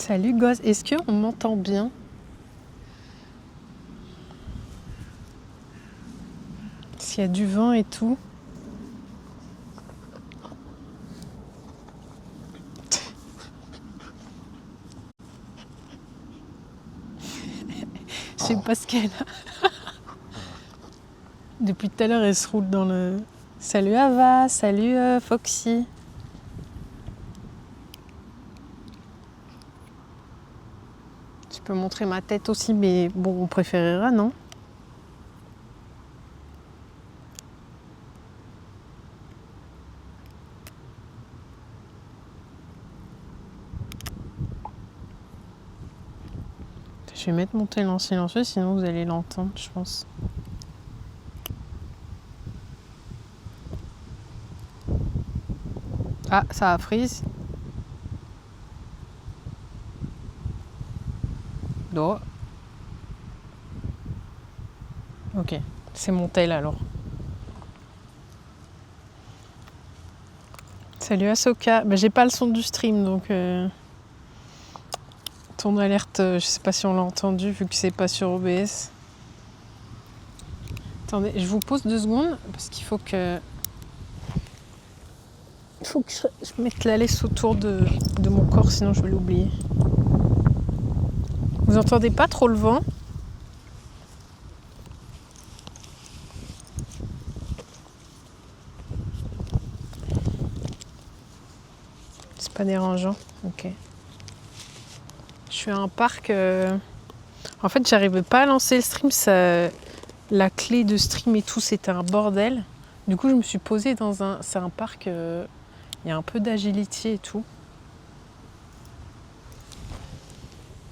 Salut gosse, est-ce qu'on m'entend bien? S'il y a du vent et tout. Je sais pas ce qu'elle a. Depuis tout à l'heure, elle se roule dans le... Salut Ava, salut Foxy. Tu peux montrer ma tête aussi, mais bon, on préférera, non? Je vais mettre mon tel en silencieux, sinon vous allez l'entendre, je pense. Ah, ça a freeze. Oh. Ok, c'est mon tel alors. Salut Asoka. Bah, j'ai pas le son du stream donc ton alerte, je sais pas si on l'a entendu vu que c'est pas sur OBS. Attendez, je vous pose 2 secondes parce qu'il faut que je mette la laisse autour de mon corps, sinon je vais l'oublier. Vous entendez pas trop le vent? C'est pas dérangeant? Ok. Je suis à un parc. En fait, j'arrivais pas à lancer le stream. La clé de stream et tout, c'était un bordel. Du coup, je me suis posée dans un... C'est un parc... Il y a un peu d'agility et tout.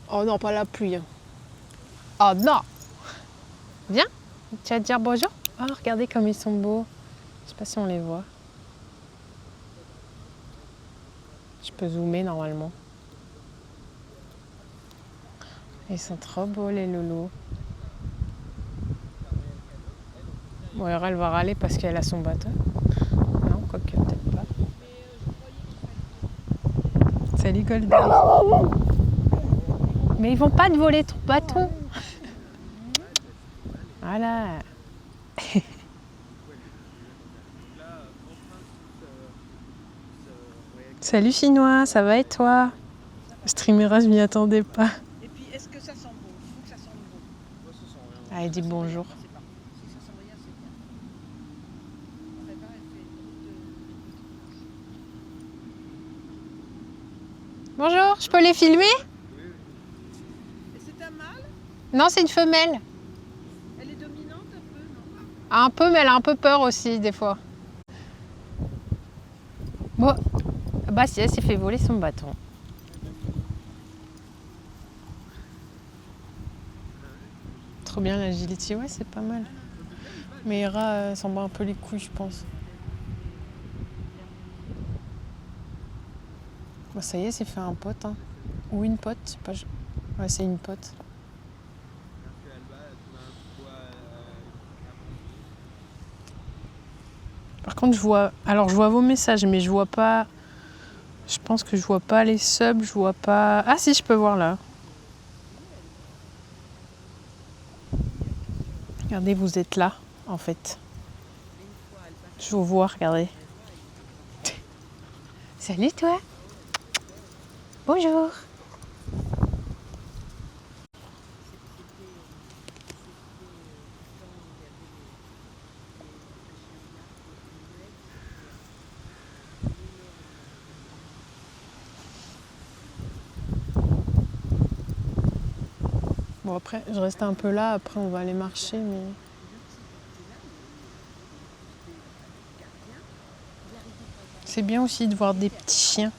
Oh non, pas la pluie. Oh non! Viens, tu vas te dire bonjour? Oh, regardez comme ils sont beaux. Je sais pas si on les voit. Je peux zoomer normalement. Ils sont trop beaux les loulous. Bon, alors elle va râler parce qu'elle a son bateau. Non, quoique peut-être pas. Salut Golden. Mais ils vont pas te voler ton bâton. Voilà. Salut Chinois, ça va et toi? Streamera, je m'y attendais pas. Et puis, est-ce que ça sent bon? Il faut que ça sente bon. Ah, elle dit bonjour. Si ça sent rien, c'est bien. On prépare, elle fait une route de... Bonjour, je peux les filmer? Et c'est un mâle? Non, c'est une femelle. Elle est dominante un peu, non? Un peu, mais elle a un peu peur aussi, des fois. Bon, bah si, elle s'est fait voler son bâton. Trop bien l'agility, ouais, c'est pas mal. Mais Ira s'en bat un peu les couilles, je pense. Bah ça y est, c'est fait un pote. Hein. Ou une pote, je sais pas. Ouais, c'est une pote. Par contre, je vois vos messages, mais je vois pas. Je pense que je vois pas les subs, je vois pas. Ah si, je peux voir là. Regardez, vous êtes là, en fait. Je vous vois, regardez. Salut toi. Bonjour. Bon après, je reste un peu là, après on va aller marcher, mais... C'est bien aussi de voir des petits chiens.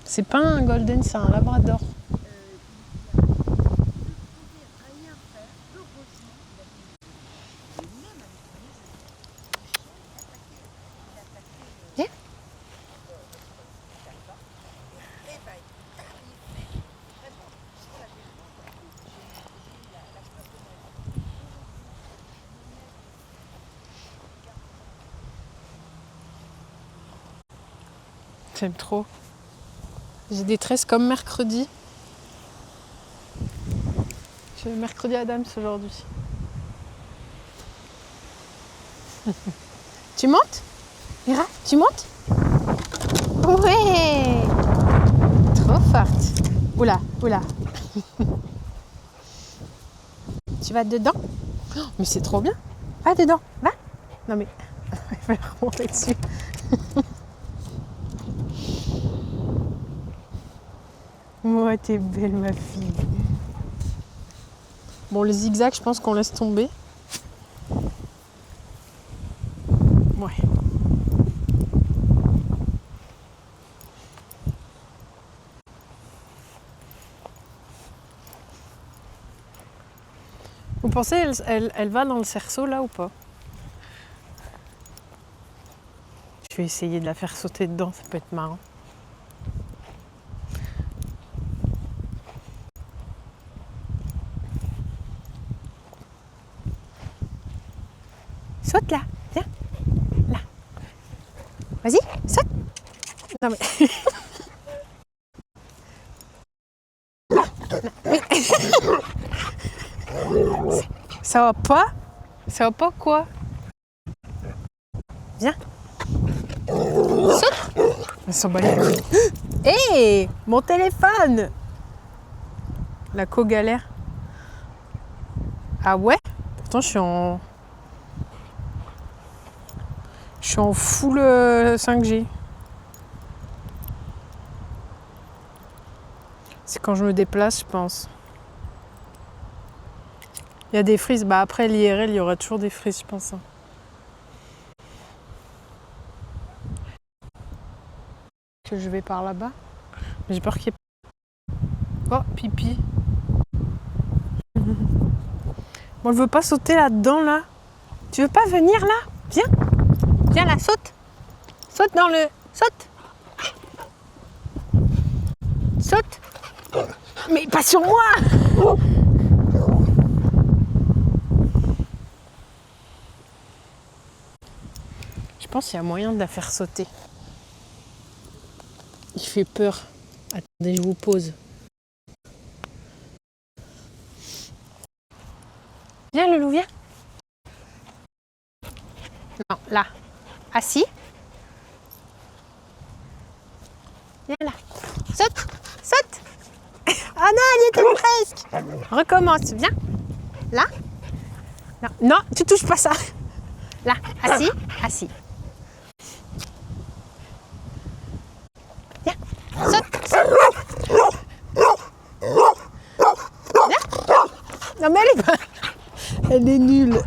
C'est pas un golden, c'est un labrador. Viens. J'aime trop. J'ai des tresses comme mercredi. C'est mercredi Adams aujourd'hui. Tu montes? Mira, tu montes? Ouais! Trop forte. Oula, oula. Tu vas dedans? Oh, mais c'est trop bien. Va dedans, va. Non mais, il va remonter dessus. Moi, t'es belle ma fille. Bon, le zigzag, je pense qu'on laisse tomber. Ouais. Vous pensez elle va dans le cerceau là ou pas? Je vais essayer de la faire sauter dedans, ça peut être marrant. Saute là, viens, là. Vas-y, saute. Non mais... Ça va pas? Ça va pas quoi? Viens. Saute. Elle s'en bat les couilles. Hé, mon téléphone! La co-galère. Ah ouais? Pourtant je suis en full 5G. C'est quand je me déplace, je pense. Il y a des frises. Bah après l'IRL, il y aura toujours des frises, je pense. Que je vais par là-bas. J'ai peur qu'il y ait... Oh, pipi. Bon, elle veut pas sauter là-dedans, là. Tu veux pas venir, là? Viens. Viens, là, saute. Saute dans le... Saute. Saute. Mais pas sur moi. Je pense qu'il y a moyen de la faire sauter. Il fait peur. Attendez, je vous pose. Viens, Loulou, viens. Non, là. Assis. Viens là. Saute. Saute. Ah non, elle y était presque. Recommence. Viens. Là. Non, non, tu touches pas ça. Là. Assis. Assis. Viens. Saute. Saute. Viens. Non, mais elle est pas... Elle est nulle.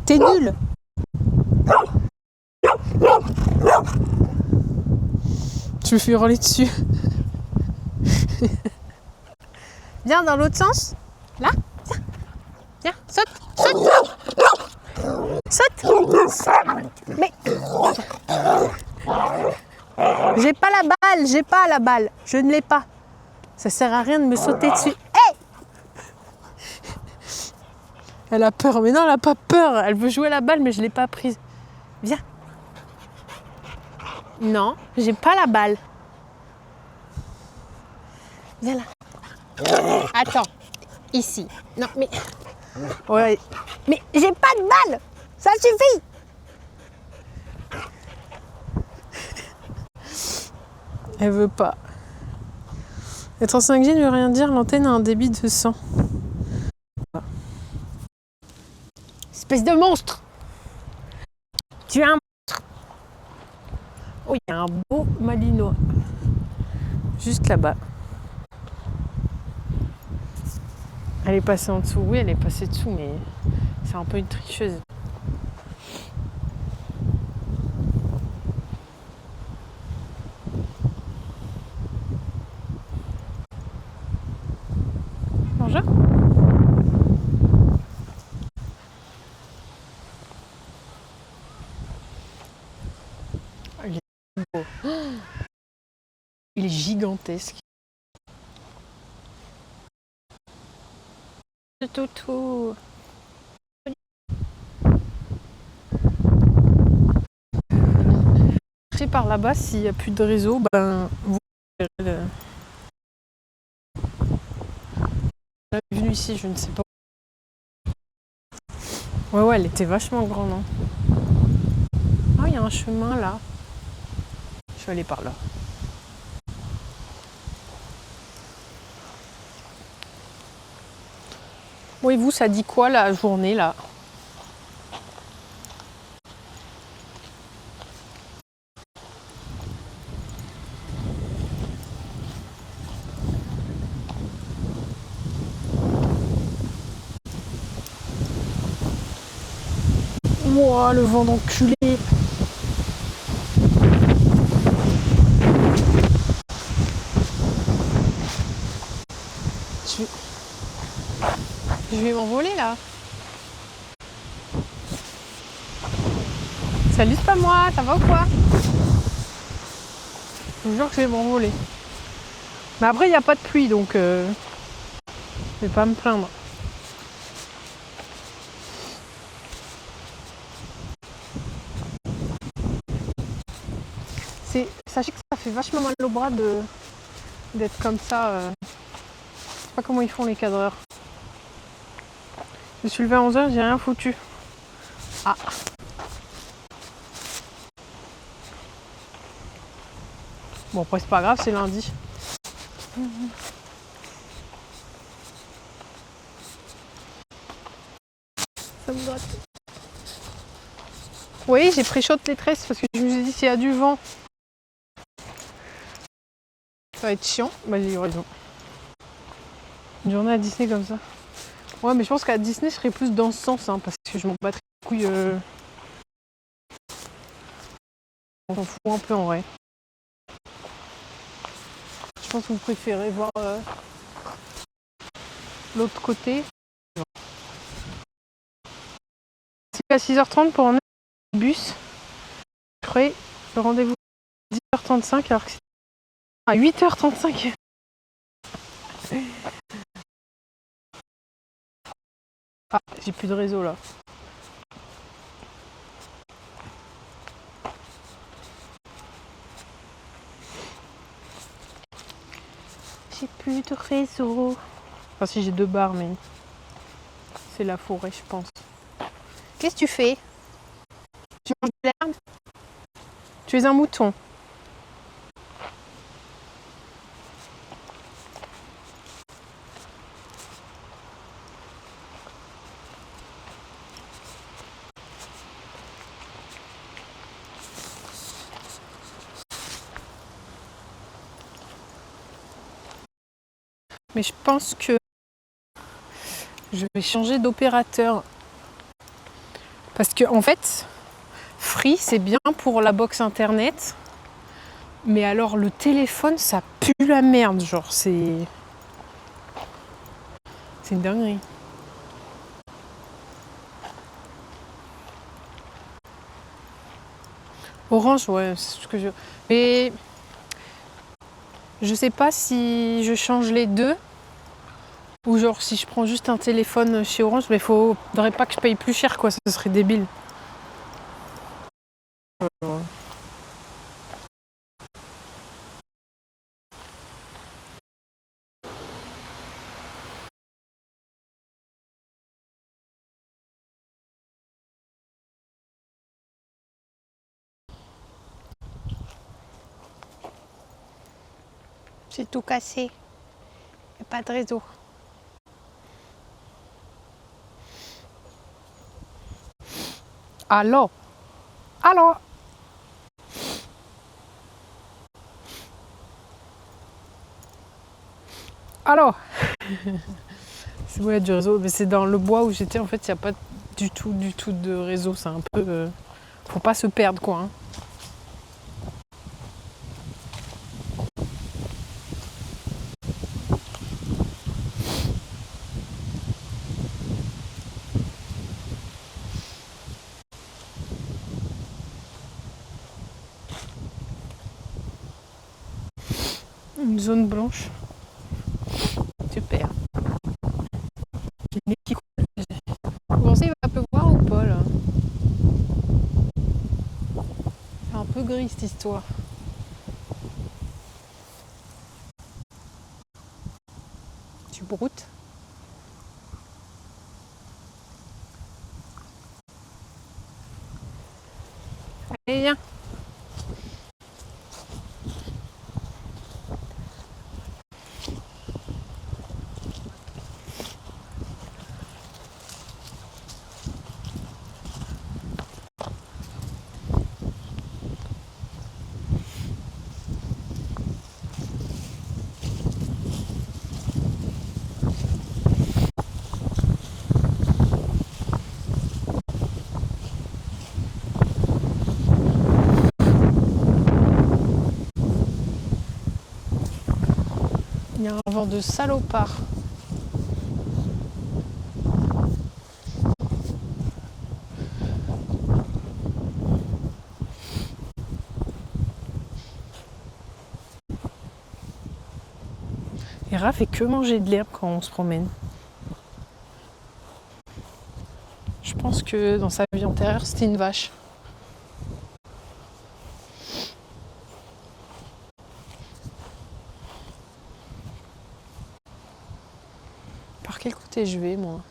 T'es nulle. Je me suis hurler dessus. Viens dans l'autre sens. Là. Viens. Viens. Saute. Saute. Saute. Mais... J'ai pas la balle. J'ai pas la balle. Je ne l'ai pas. Ça sert à rien de me sauter dessus. Hey! Elle a peur. Mais non, elle a pas peur. Elle veut jouer la balle, mais je l'ai pas prise. Viens. Non, j'ai pas la balle. Viens là. Attends. Ici. Non, mais... Ouais. Mais j'ai pas de balle. Ça suffit. Elle veut pas. Être en 5G ne veut rien dire. L'antenne a un débit de 100. Espèce de monstre. Tu es un monstre. Oh, il y a un beau malinois. Juste là-bas. Elle est passée en dessous. Oui, elle est passée dessous, mais c'est un peu une tricheuse. Bonjour. Il est beau. Il est gigantesque. Le toutou. Par là-bas, s'il n'y a plus de réseau, ben vous verrez ici, je ne sais pas. Ouais, elle était vachement grande. Hein. Ah, il y a un chemin là. Je vais aller par là. Bon, et vous, ça dit quoi la journée là? Moi, le vent d'enculé. Je vais m'envoler là. Salut, c'est pas moi, ça va ou quoi? Je vous jure que je vais m'envoler. Mais après, il n'y a pas de pluie, donc je vais pas me plaindre. Sachez que ça fait vachement mal au bras d'être comme ça. Je sais pas comment ils font les cadreurs. Je me suis levée à 11h, j'ai rien foutu. Ah. Bon, après, c'est pas grave, c'est lundi. Ça me gratte. Oui, j'ai pré-shot les tresses parce que je me suis dit s'il y a du vent, ça va être chiant. Bah, j'ai eu raison. Une journée à Disney comme ça. Ouais, mais je pense qu'à Disney, je serais plus dans ce sens, hein, parce que je m'en battrais les couilles. On s'en fout un peu en vrai. Je pense que vous préférez voir l'autre côté. Si à 6h30 pour emmener le bus, je ferai le rendez-vous à 10h35 alors que c'est à 8h35. Ah, j'ai plus de réseau là. J'ai plus de réseau. Enfin si j'ai 2 barres mais c'est la forêt je pense. Qu'est-ce que tu fais? Tu manges de l'herbe? Tu es un mouton. Mais je pense que je vais changer d'opérateur. Parce que en fait, Free c'est bien pour la box internet. Mais alors le téléphone ça pue la merde. Genre c'est une dinguerie. Orange, ouais, c'est ce que je. Mais je sais pas si je change les deux ou genre si je prends juste un téléphone chez Orange, mais faudrait pas que je paye plus cher quoi, ça serait débile. C'est tout cassé, y a pas de réseau. Allô? Allô? Allô? C'est bon, il y a du réseau, mais c'est dans le bois où j'étais en fait, il n'y a pas du tout de réseau, c'est un peu. Faut pas se perdre quoi. Hein. Une zone blanche. Super. Vous pensez qu'il va pleuvoir ou pas là? C'est un peu gris cette histoire. Tu broutes? Viens. Il y a un vent de salopard. Hera fait que manger de l'herbe quand on se promène. Je pense que dans sa vie antérieure, c'était une vache. Par quel côté je vais, moi?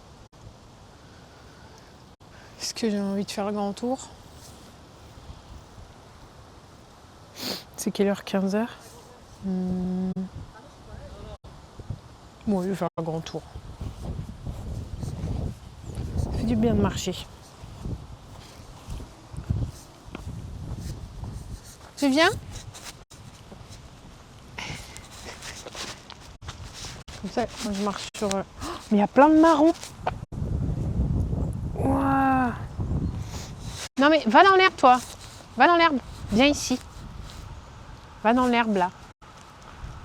Est-ce que j'ai envie de faire le grand tour? C'est quelle heure? 15h? Bon, je vais faire un grand tour. Ça fait du bien de marcher. Tu viens? Comme ça, moi je marche sur... Oh, mais il y a plein de marrons. Wow. Non mais va dans l'herbe, toi. Va dans l'herbe. Viens ici. Va dans l'herbe, là.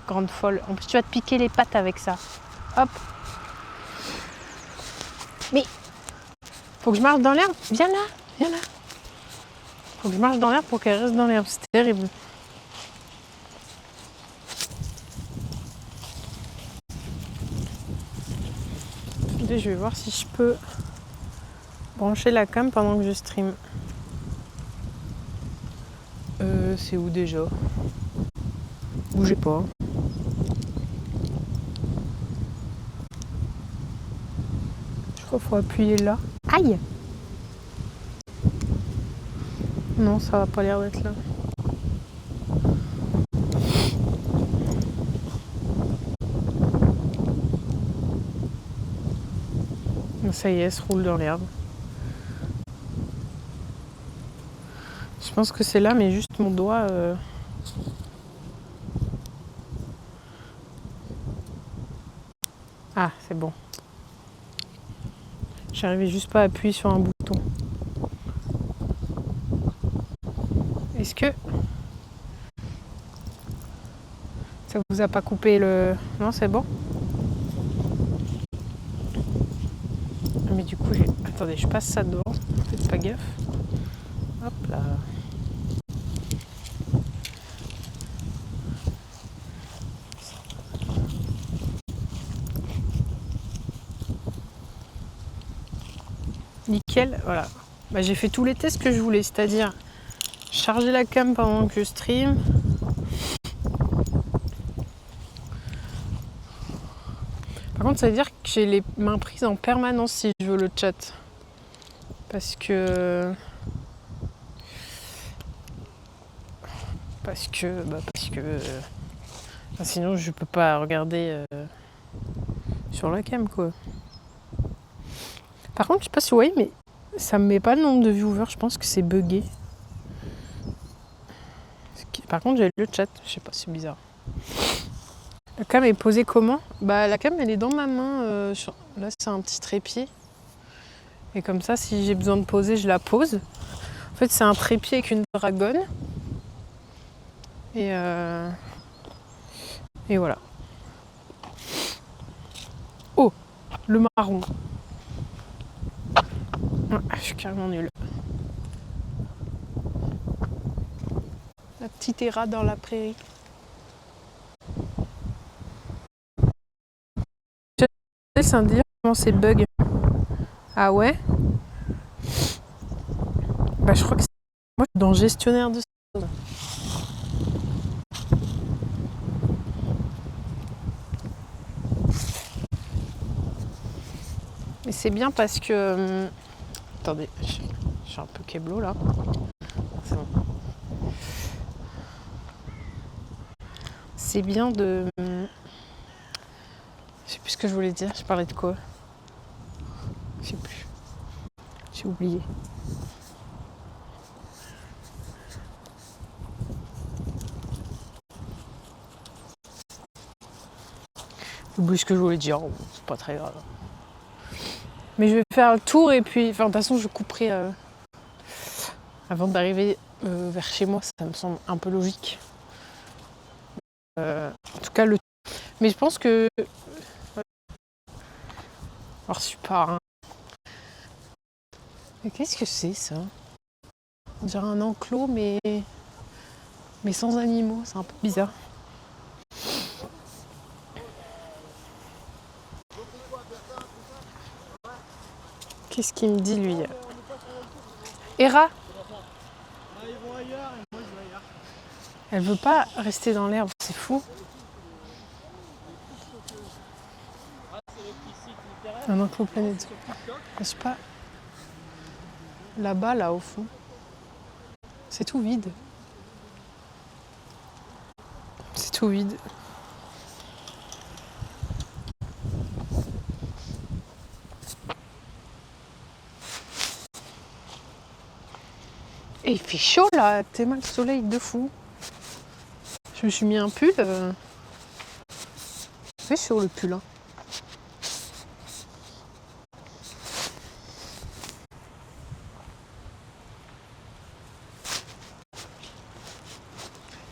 Grande folle. En plus, tu vas te piquer les pattes avec ça. Hop. Mais faut que je marche dans l'herbe. Viens là. Viens là. Faut que je marche dans l'herbe pour qu'elle reste dans l'herbe. C'est terrible. Attendez, je vais voir si je peux brancher la cam pendant que je stream. C'est où déjà? Bougez pas. Je crois qu'il faut appuyer là. Aïe! Non, ça va pas l'air d'être là. Ça y est, elle se roule dans l'herbe. Je pense que c'est là, mais juste mon doigt... Ah, c'est bon. J'arrivais juste pas à appuyer sur un bouton. Est-ce que... ça vous a pas coupé le... Non, c'est bon? Mais du coup, attendez, je passe ça devant. Faites pas gaffe. Hop là. Nickel, voilà. Bah, j'ai fait tous les tests que je voulais, c'est-à-dire charger la cam pendant que je stream. Par contre, ça veut dire que j'ai les mains prises en permanence si je veux le chat. Parce que... Enfin, sinon, je peux pas regarder sur la cam, quoi. Par contre, je sais pas si vous voyez, mais ça me met pas le nombre de viewers. Je pense que c'est buggé. Par contre, j'ai le chat. Je sais pas, c'est bizarre. La cam est posée comment? Bah, la cam, elle est dans ma main. Là, c'est un petit trépied. Et comme ça, si j'ai besoin de poser, je la pose. En fait, c'est un trépied avec une dragonne. Et voilà. Oh, le marron. Ah, je suis carrément nulle. La petite Hera dans la prairie. C'est un délire comment c'est bug. Ah ouais? Bah je crois que moi je suis dans gestionnaire de solde. Mais c'est bien parce que... attendez, je suis un peu keblo là. C'est bon. c'est bien de... Je sais plus ce que je voulais dire, je parlais de quoi? Je sais plus, j'ai oublié. J'ai oublié ce que je voulais dire, oh, c'est pas très grave. Mais je vais faire le tour et puis, enfin, de toute façon, je couperai avant d'arriver vers chez moi, ça me semble un peu logique. En tout cas, le... Mais je pense que... Alors, super. Hein. Mais qu'est-ce que c'est, ça? On dirait un enclos, mais sans animaux. C'est un peu bizarre. Qu'est-ce qu'il me dit, lui? Hera? Elle veut pas rester dans l'herbe, c'est fou. Un enclos planète. Je sais pas. Là-bas, là, au fond. C'est tout vide. C'est tout vide. Et il fait chaud là, tellement le soleil de fou. Je me suis mis un pull. Il fait chaud le pull. Hein.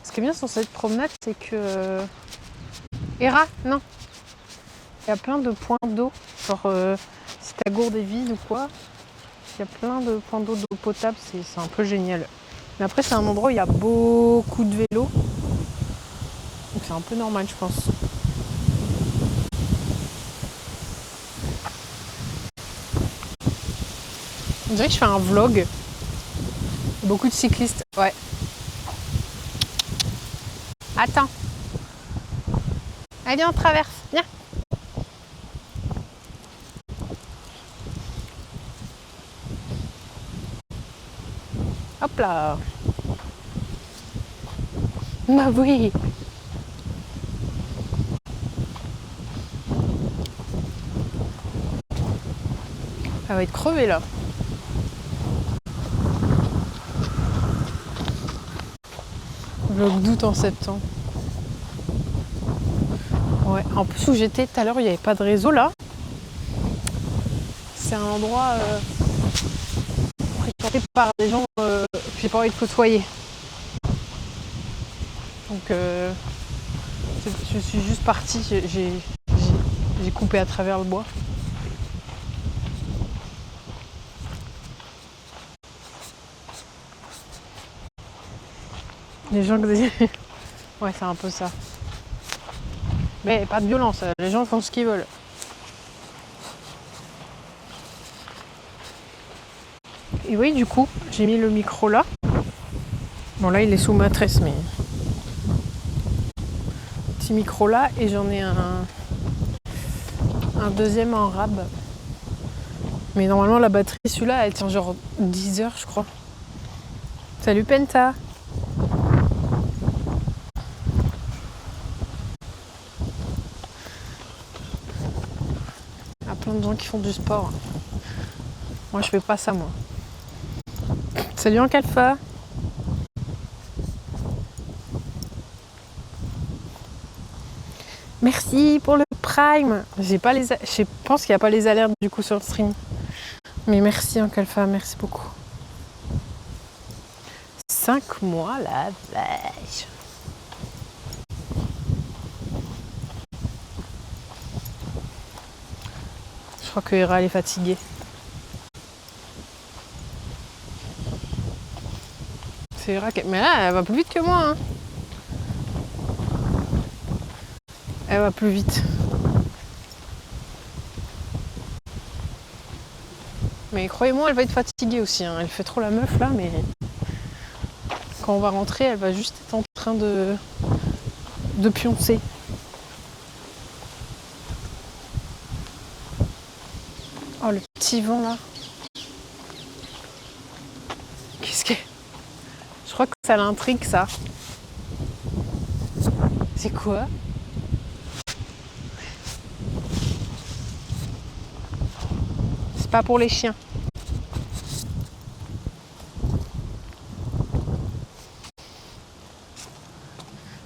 Ce qui est bien sur cette promenade, c'est que... Hera, non. Il y a plein de points d'eau. Genre, si ta gourde est vide ou quoi, il y a plein de points d'eau potable. C'est un peu génial. Mais après, c'est un endroit où il y a beaucoup de vélos. Donc c'est un peu normal, je pense. On dirait que je fais un vlog. Beaucoup de cyclistes. Ouais. Attends. Allez, on traverse. Viens. Hop là. Bah oui. Elle va être crevée là. Vlog d'août en septembre. Ouais, en plus où j'étais tout à l'heure, il n'y avait pas de réseau là. C'est un endroit fréquenté par des gens que j'ai pas envie de côtoyer. Donc je suis juste partie, j'ai coupé à travers le bois. Les gens que... Ouais, c'est un peu ça. Mais pas de violence, les gens font ce qu'ils veulent. Et oui, du coup, j'ai mis le micro là. Bon, là, il est sous ma tresse, mais... Petit micro là, et j'en ai un deuxième en rab. Mais normalement, la batterie, celui-là, elle tient genre 10 heures, je crois. Salut Penta! Il y a plein de gens qui font du sport. Moi, je fais pas ça, moi. Salut Ancalfa! Merci pour le Prime. J'ai pas les, je pense qu'il n'y a pas les alertes du coup sur le stream. Mais merci Ancalfa, merci beaucoup. 5 mois la vache. Je crois que Hera elle est fatiguée. C'est Hera qui... Mais là, elle va plus vite que moi. Hein. Elle va plus vite. Mais croyez-moi, elle va être fatiguée aussi. Hein. Elle fait trop la meuf là, mais quand on va rentrer, elle va juste être en train de pioncer. Oh, le petit vent là. Qu'est-ce que... Je crois que ça l'intrigue ça. C'est quoi? C'est pas pour les chiens.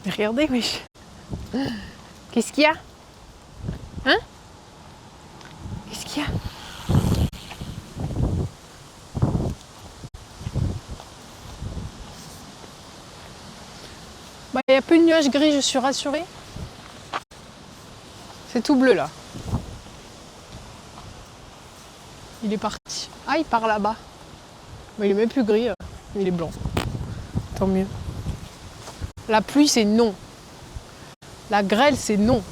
Mais regardez, wesh. Qu'est-ce qu'il y a? Hein? Qu'est-ce qu'il y a? Bah, il n'y a plus de nuages gris, je suis rassurée. C'est tout bleu là. Il est parti. Ah, il part là-bas. Mais il est même plus gris, il est blanc. Tant mieux. La pluie, c'est non. La grêle, c'est non.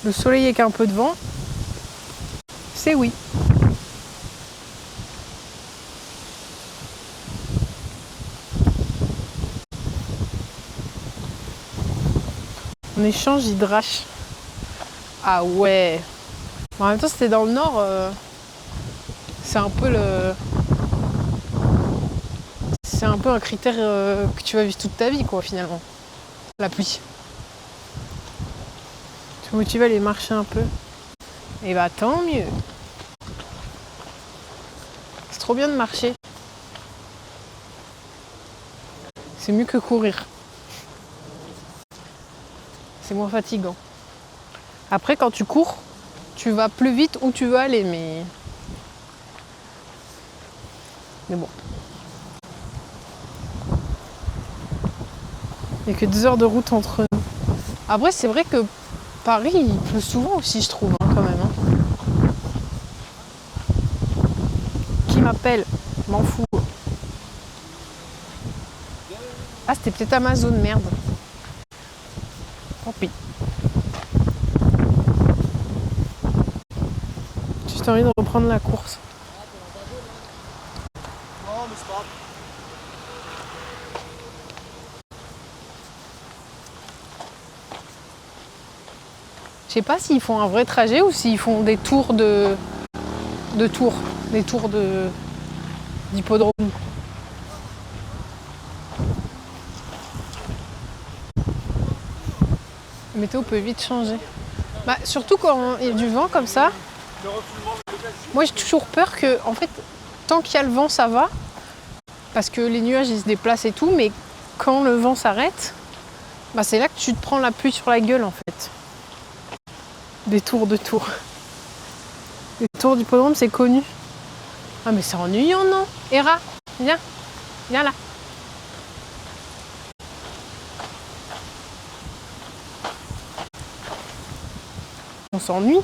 Le soleil avec un peu de vent, c'est oui. En échange, il drache. Ah ouais. En même temps, c'était dans le nord. C'est un peu le. C'est un peu un critère que tu vas vivre toute ta vie, quoi, finalement. La pluie. Tu motives à aller marcher un peu. Et bah tant mieux. C'est trop bien de marcher. C'est mieux que courir. C'est moins fatigant. Après, quand tu cours, tu vas plus vite où tu veux aller, mais bon. Il n'y a que 2 heures de route entre nous. Après, c'est vrai que Paris, il pleut souvent aussi, je trouve, hein, quand même. Hein. Qui m'appelle? M'en fous. Ah, c'était peut-être Amazon, merde. Tant pis. J'ai envie de reprendre la course. Non, mais c'est pas grave. Je sais pas s'ils font un vrai trajet ou s'ils font des tours des tours d'hippodrome. La météo peut vite changer. Bah, surtout quand il y a du vent comme ça. Moi j'ai toujours peur que, en fait, tant qu'il y a le vent ça va, parce que les nuages ils se déplacent et tout, mais quand le vent s'arrête, bah, c'est là que tu te prends la pluie sur la gueule en fait. Des tours de tours. Les tours d'hippodrome, c'est connu. Ah mais c'est ennuyant, non? Hera, viens. Viens là. On s'ennuie.